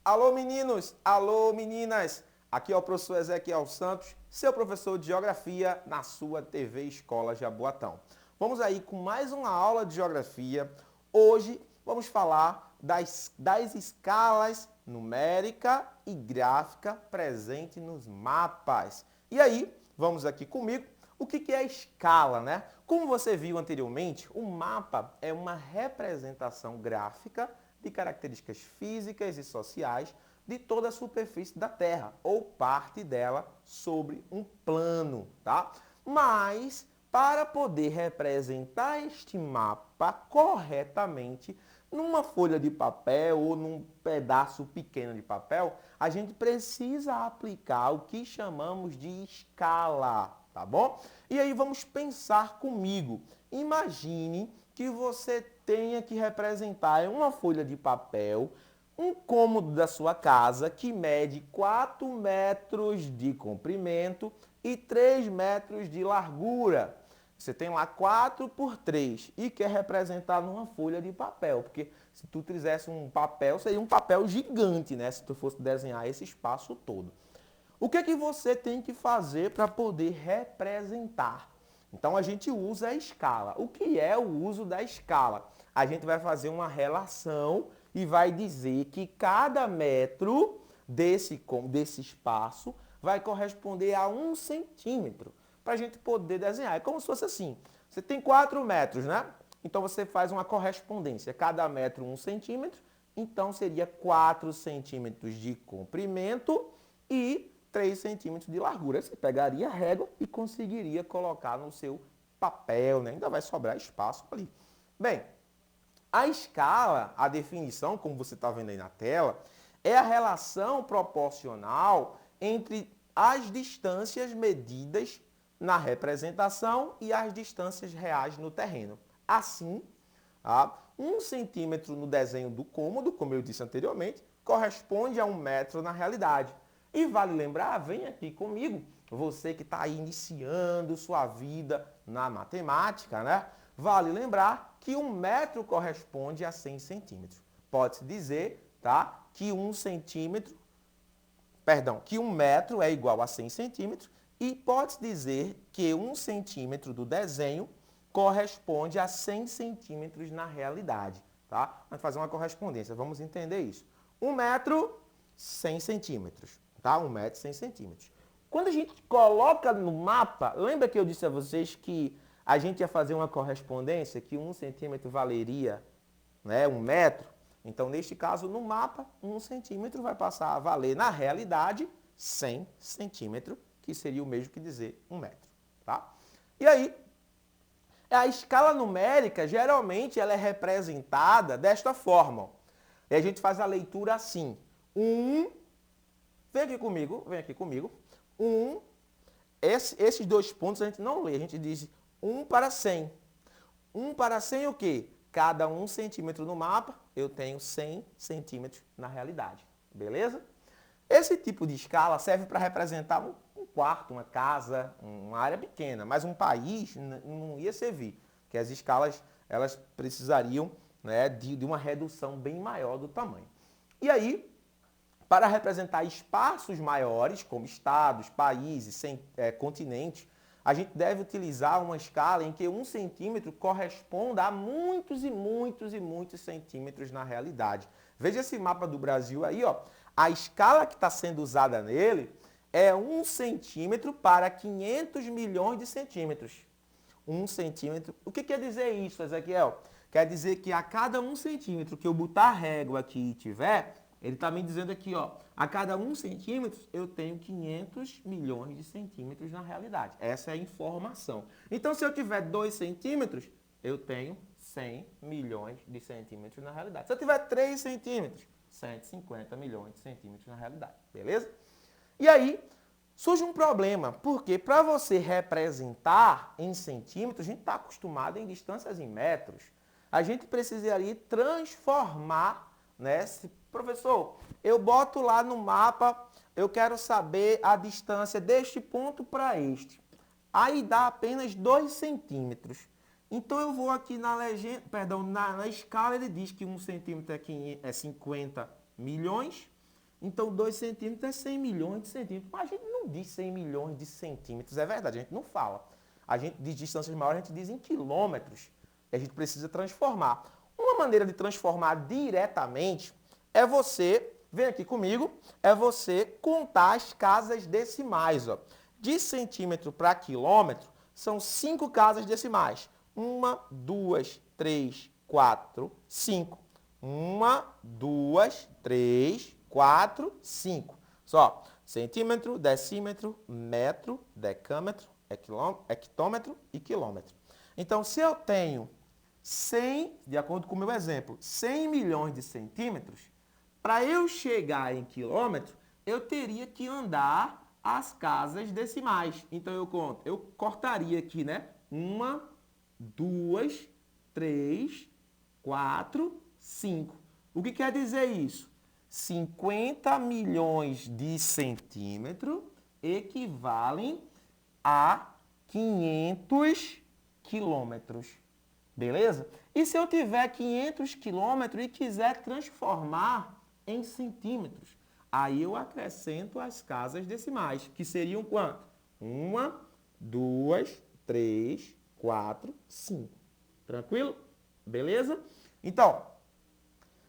Alô meninos, alô meninas, aqui é o professor Ezequiel Santos, seu professor de Geografia na sua TV Escola Jaboatão. Vamos aí com mais uma aula de Geografia. Hoje vamos falar das escalas numérica e gráfica presentes nos mapas. E aí, vamos aqui comigo, o que é a escala, né? Como você viu anteriormente, o mapa é uma representação gráfica de características físicas e sociais de toda a superfície da Terra, ou parte dela sobre um plano, tá? Mas, para poder representar este mapa corretamente, numa folha de papel ou num pedaço pequeno de papel, a gente precisa aplicar o que chamamos de escala, tá bom? E aí vamos pensar comigo. Imagine que você tenha que representar em uma folha de papel um cômodo da sua casa que mede 4 metros de comprimento e 3 metros de largura. Você tem lá 4 por 3 e quer representar numa folha de papel, porque se tu fizesse um papel, seria um papel gigante, né? Se tu fosse desenhar esse espaço todo. O que você tem que fazer para poder representar? Então a gente usa a escala. O que é o uso da escala? A gente vai fazer uma relação e vai dizer que cada metro desse espaço vai corresponder a 1 centímetro. Para a gente poder desenhar. É como se fosse assim. Você tem 4 metros, né? Então você faz uma correspondência. Cada metro 1 centímetro. Então seria 4 centímetros de comprimento e 3 centímetros de largura. Você pegaria a régua e conseguiria colocar no seu papel, né? Ainda vai sobrar espaço ali. Bem, a escala, a definição, como você está vendo aí na tela, é a relação proporcional entre as distâncias medidas na representação e as distâncias reais no terreno. Assim, 1 centímetro no desenho do cômodo, como eu disse anteriormente, corresponde a 1 metro na realidade. E vale lembrar, vem aqui comigo, você que está iniciando sua vida na matemática, né? Vale lembrar que 1 metro corresponde a 100 centímetros. Pode-se dizer, tá, que 1 metro é igual a 100 centímetros e pode-se dizer que 1 centímetro do desenho corresponde a 100 centímetros na realidade, tá? Vamos fazer uma correspondência, vamos entender isso. 1 metro, 100 centímetros. Tá? 1 metro, 100 centímetros. Quando a gente coloca no mapa, lembra que eu disse a vocês que a gente ia fazer uma correspondência que 1 centímetro valeria, né, 1 metro? Então, neste caso, no mapa, 1 centímetro vai passar a valer, na realidade, 100 centímetros, que seria o mesmo que dizer 1 metro. Tá? E aí, a escala numérica, geralmente, ela é representada desta forma. E a gente faz a leitura assim. Vem aqui comigo. Esses 2 pontos a gente não lê, a gente diz 1 para 100. 1 para 100 é o quê? Cada 1 centímetro no mapa, eu tenho 100 centímetros na realidade. Beleza? Esse tipo de escala serve para representar um quarto, uma casa, uma área pequena, mas um país não ia servir, porque as escalas elas precisariam, né, de uma redução bem maior do tamanho. E aí, para representar espaços maiores, como estados, países, continentes, a gente deve utilizar uma escala em que 1 centímetro corresponda a muitos e muitos e muitos centímetros na realidade. Veja esse mapa do Brasil aí, ó. A escala que está sendo usada nele é 1 centímetro para 500 milhões de centímetros. 1 centímetro. O que quer dizer isso, Ezequiel? Quer dizer que a cada 1 centímetro que eu botar a régua aqui e tiver, ele está me dizendo aqui, ó, a cada 1 centímetro eu tenho 500 milhões de centímetros na realidade. Essa é a informação. Então, se eu tiver 2 centímetros, eu tenho 100 milhões de centímetros na realidade. Se eu tiver 3 centímetros, 150 milhões de centímetros na realidade. Beleza? E aí, surge um problema, porque para você representar em centímetros, a gente está acostumado em distâncias em metros. A gente precisaria transformar, né? Professor, eu boto lá no mapa, eu quero saber a distância deste ponto para este. Aí dá apenas 2 centímetros. Então eu vou aqui na legenda, perdão, na escala ele diz que 1 centímetro é 50 milhões Então, 2 centímetros é 100 milhões de centímetros. Mas a gente não diz 100 milhões de centímetros, é verdade, a gente não fala. A gente diz distâncias maiores, a gente diz em quilômetros. E a gente precisa transformar. Uma maneira de transformar diretamente é você, vem aqui comigo, é você contar as casas decimais. Ó. De centímetro para quilômetro, são 5 casas decimais. 1, 2, 3, 4, 5. 1, 2, 3, 4, 5. Só centímetro, decímetro, metro, decâmetro, hectômetro e quilômetro. Então, se eu tenho 100, de acordo com o meu exemplo, 100 milhões de centímetros, para eu chegar em quilômetro, eu teria que andar as casas decimais. Então, eu cortaria aqui, né? 1, 2, 3, 4, 5. O que quer dizer isso? 50 milhões de centímetros equivalem a 500 quilômetros. Beleza? E se eu tiver 500 quilômetros e quiser transformar em centímetros, aí eu acrescento as casas decimais, que seriam quanto? 1, 2, 3, 4, 5. Tranquilo? Beleza? Então,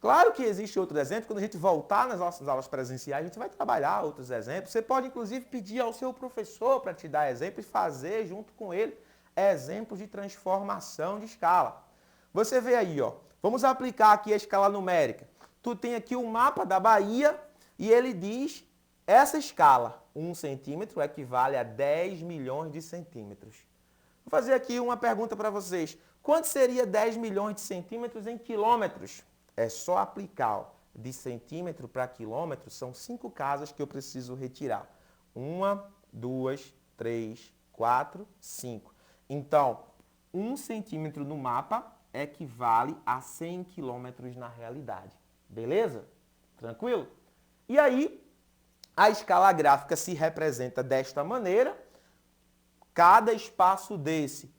claro que existe outro exemplo. Quando a gente voltar nas nossas aulas presenciais, a gente vai trabalhar outros exemplos. Você pode, inclusive, pedir ao seu professor para te dar exemplo e fazer, junto com ele, exemplos de transformação de escala. Você vê aí, ó. Vamos aplicar aqui a escala numérica. Tu tem aqui o mapa da Bahia e ele diz essa escala. 1 centímetro equivale a 10 milhões de centímetros. Vou fazer aqui uma pergunta para vocês. Quanto seria 10 milhões de centímetros em quilômetros? É só aplicar. Ó. De centímetro para quilômetro, são 5 casas que eu preciso retirar. 1, 2, 3, 4, 5. Então, 1 centímetro no mapa equivale a 100 quilômetros na realidade. Beleza? Tranquilo? E aí, a escala gráfica se representa desta maneira. Cada espaço desse,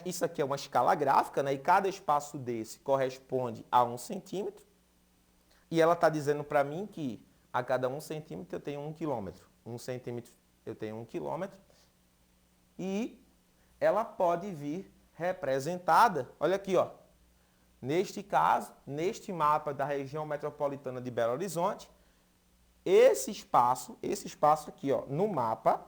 isso aqui é uma escala gráfica, né? E cada espaço desse corresponde a 1 centímetro. E ela está dizendo para mim que a cada 1 centímetro eu tenho 1 quilômetro. 1 centímetro eu tenho 1 quilômetro. E ela pode vir representada, olha aqui, ó. Neste caso, neste mapa da região metropolitana de Belo Horizonte, esse espaço aqui, ó, no mapa,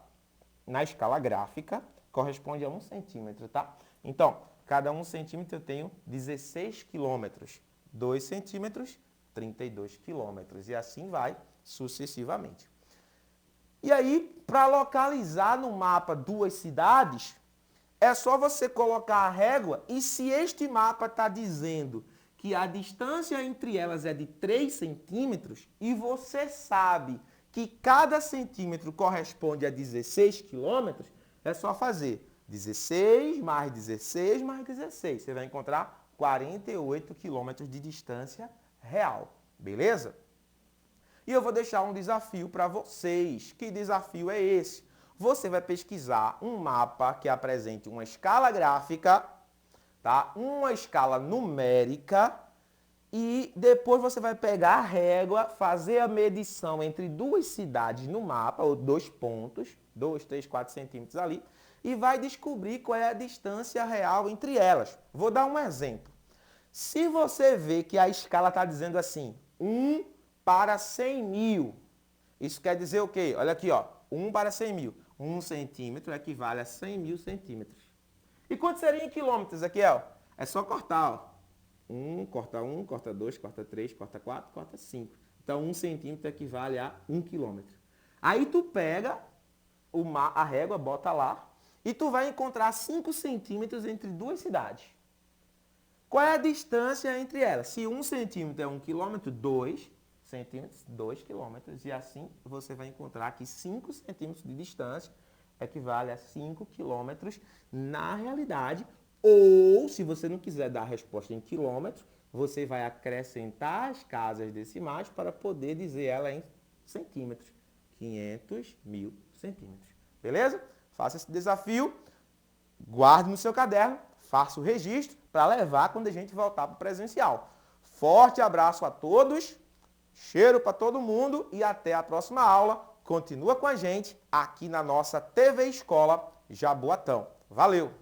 na escala gráfica, corresponde a 1 centímetro, tá? Então, cada 1 centímetro eu tenho 16 quilômetros. 2 centímetros, 32 quilômetros. E assim vai sucessivamente. E aí, para localizar no mapa 2 cidades, é só você colocar a régua e se este mapa está dizendo que a distância entre elas é de 3 centímetros e você sabe que cada centímetro corresponde a 16 quilômetros, é só fazer 16 mais 16 mais 16. Você vai encontrar 48 quilômetros de distância real. Beleza? E eu vou deixar um desafio para vocês. Que desafio é esse? Você vai pesquisar um mapa que apresente uma escala gráfica, tá? Uma escala numérica e depois você vai pegar a régua, fazer a medição entre 2 cidades no mapa, ou 2 pontos, 2, 3, 4 centímetros ali, e vai descobrir qual é a distância real entre elas. Vou dar um exemplo. Se você vê que a escala está dizendo assim, 1 para 100 mil, isso quer dizer o quê? Olha aqui, ó, 1 para 100 mil. 1 centímetro equivale a 100 mil centímetros. E quanto seria em quilômetros aqui, ó? É só cortar, ó. 1, corta 2, corta 3, corta 4, corta 5. Então, 1 centímetro equivale a 1 quilômetro. Aí tu pega a régua, bota lá, e tu vai encontrar 5 centímetros entre 2 cidades. Qual é a distância entre elas? Se 1 centímetro é 1 quilômetro, 2 centímetros, 2 quilômetros, e assim você vai encontrar que 5 centímetros de distância equivale a 5 quilômetros na realidade, ou se você não quiser dar a resposta em quilômetros, você vai acrescentar as casas decimais para poder dizer ela em centímetros, 500 mil centímetros, beleza? Faça esse desafio, guarde no seu caderno, faça o registro para levar quando a gente voltar para o presencial. Forte abraço a todos. Cheiro para todo mundo e até a próxima aula. Continua com a gente aqui na nossa TV Escola Jaboatão. Valeu!